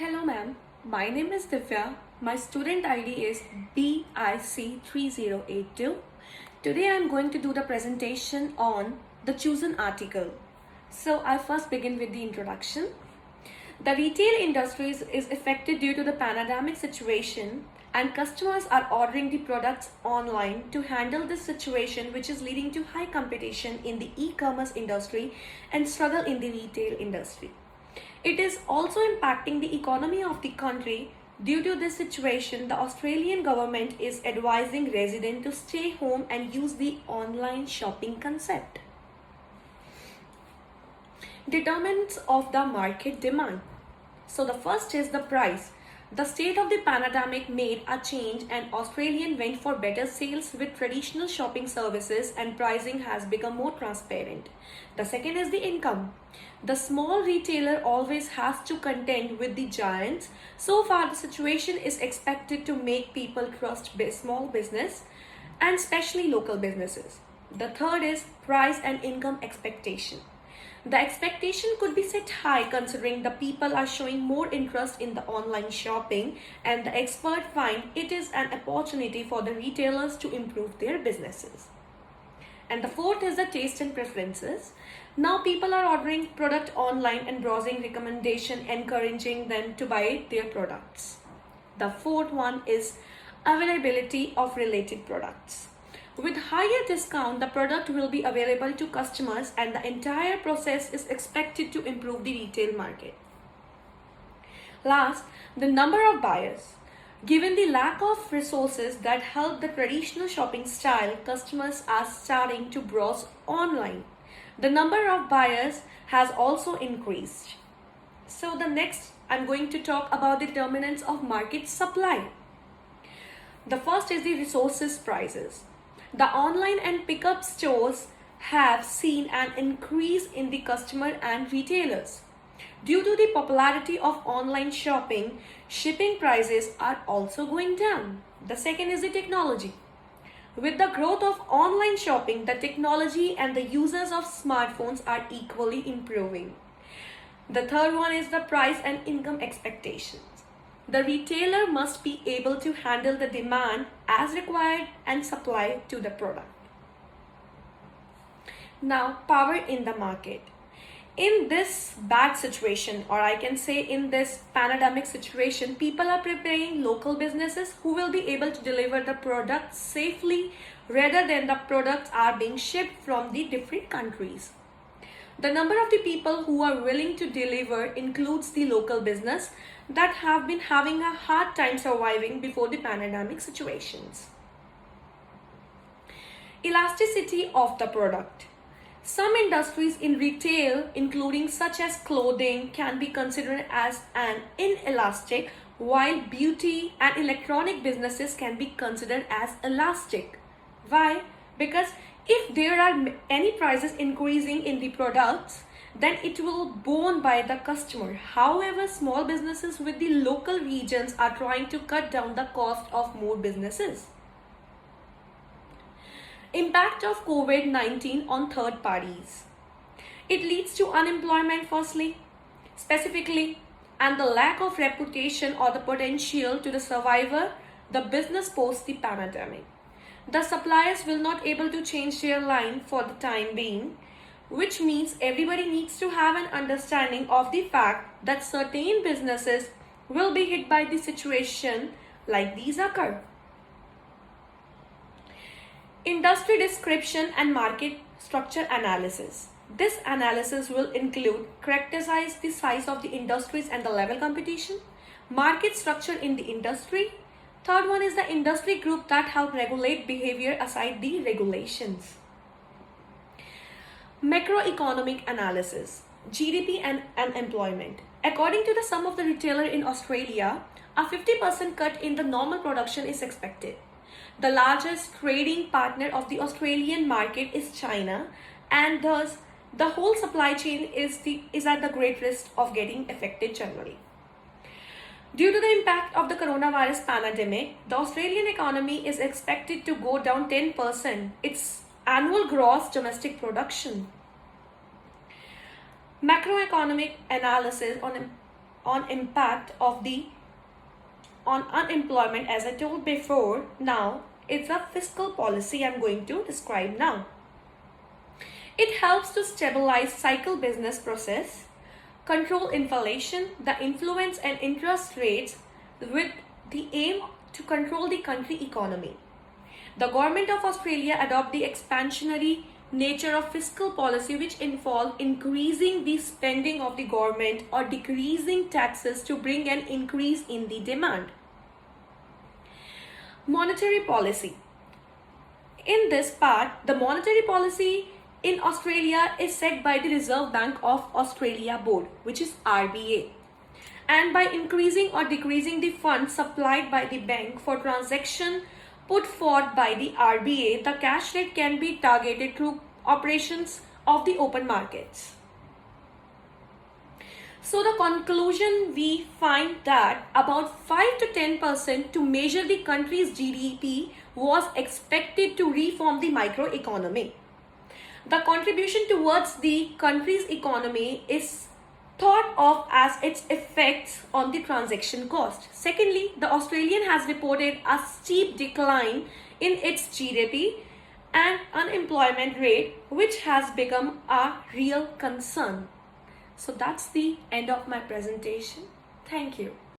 Hello ma'am, my name is Divya. My student ID is BIC3082. Today I am going to do the presentation on the chosen article. So I first begin with the introduction. The retail industry is affected due to the pandemic situation, and customers are ordering the products online to handle this situation, which is leading to high competition in the e-commerce industry and struggle in the retail industry. It is also impacting the economy of the country. Due to this situation, the Australian government is advising residents to stay home and use the online shopping concept. Determinants of the market demand. So the first is the price. The state of the pandemic made a change and Australian went for better sales with traditional shopping services and pricing has become more transparent. The second is the income. The small retailer always has to contend with the giants. So far the situation is expected to make people trust small business and especially local businesses. The third is price and income expectation. The expectation could be set high considering the people are showing more interest in the online shopping and the experts find it is an opportunity for the retailers to improve their businesses. And the fourth is the taste and preferences. Now people are ordering product online and browsing recommendation encouraging them to buy their products. The fourth one is availability of related products. With higher discount, the product will be available to customers and the entire process is expected to improve the retail market. Last, the number of buyers. Given the lack of resources that help the traditional shopping style, customers are starting to browse online. The number of buyers has also increased. So the next, I'm going to talk about the determinants of market supply. The first is the resources prices. The online and pickup stores have seen an increase in the customer and retailers. Due to the popularity of online shopping, shipping prices are also going down. The second is the technology. With the growth of online shopping, the technology and the users of smartphones are equally improving. The third one is the price and income expectations. The retailer must be able to handle the demand as required and supply to the product. Now, power in the market. In this bad situation, or I can say in this pandemic situation, people are preparing local businesses who will be able to deliver the products safely rather than the products are being shipped from the different countries. The number of the people who are willing to deliver includes the local business that have been having a hard time surviving before the pandemic situations. Elasticity of the product. Some industries in retail, including such as clothing, can be considered as an inelastic, while beauty and electronic businesses can be considered as elastic. Why? Because if there are any prices increasing in the products, then it will borne by the customer. However, small businesses with the local regions are trying to cut down the cost of more businesses. Impact of COVID-19 on third parties. It leads to unemployment firstly, specifically, and the lack of reputation or the potential to the survivor, the business post the pandemic. The suppliers will not able to change their line for the time being, which means everybody needs to have an understanding of the fact that certain businesses will be hit by the situation like these occur. Industry description and market structure analysis. This analysis will include characterize the size of the industries and the level competition, market structure in the industry. Third one is the industry group that help regulate behavior aside the regulations. Macroeconomic analysis, GDP and unemployment. According to the sum of the retailer in Australia, a 50% cut in the normal production is expected. The largest trading partner of the Australian market is China, and thus the whole supply chain is at the great risk of getting affected generally. Due to the impact of the coronavirus pandemic, the Australian economy is expected to go down 10%, its annual gross domestic production. Macroeconomic analysis on on impact of the on unemployment, as I told before. Now it's a fiscal policy I'm going to describe now. It helps to stabilize cycle business process, control inflation, the influence and interest rates with the aim to control the country economy. The government of Australia adopt the expansionary nature of fiscal policy, which involve increasing the spending of the government or decreasing taxes to bring an increase in the demand. Monetary policy. In this part, the monetary policy in Australia is set by the Reserve Bank of Australia Board, which is RBA. And by increasing or decreasing the funds supplied by the bank for transaction put forth by the RBA, the cash rate can be targeted through operations of the open markets. So the conclusion, we find that about 5 to 10% to measure the country's GDP was expected to reform the microeconomy. The contribution towards the country's economy is thought of as its effects on the transaction cost. Secondly, the Australian has reported a steep decline in its GDP and unemployment rate, which has become a real concern. So that's the end of my presentation. Thank you.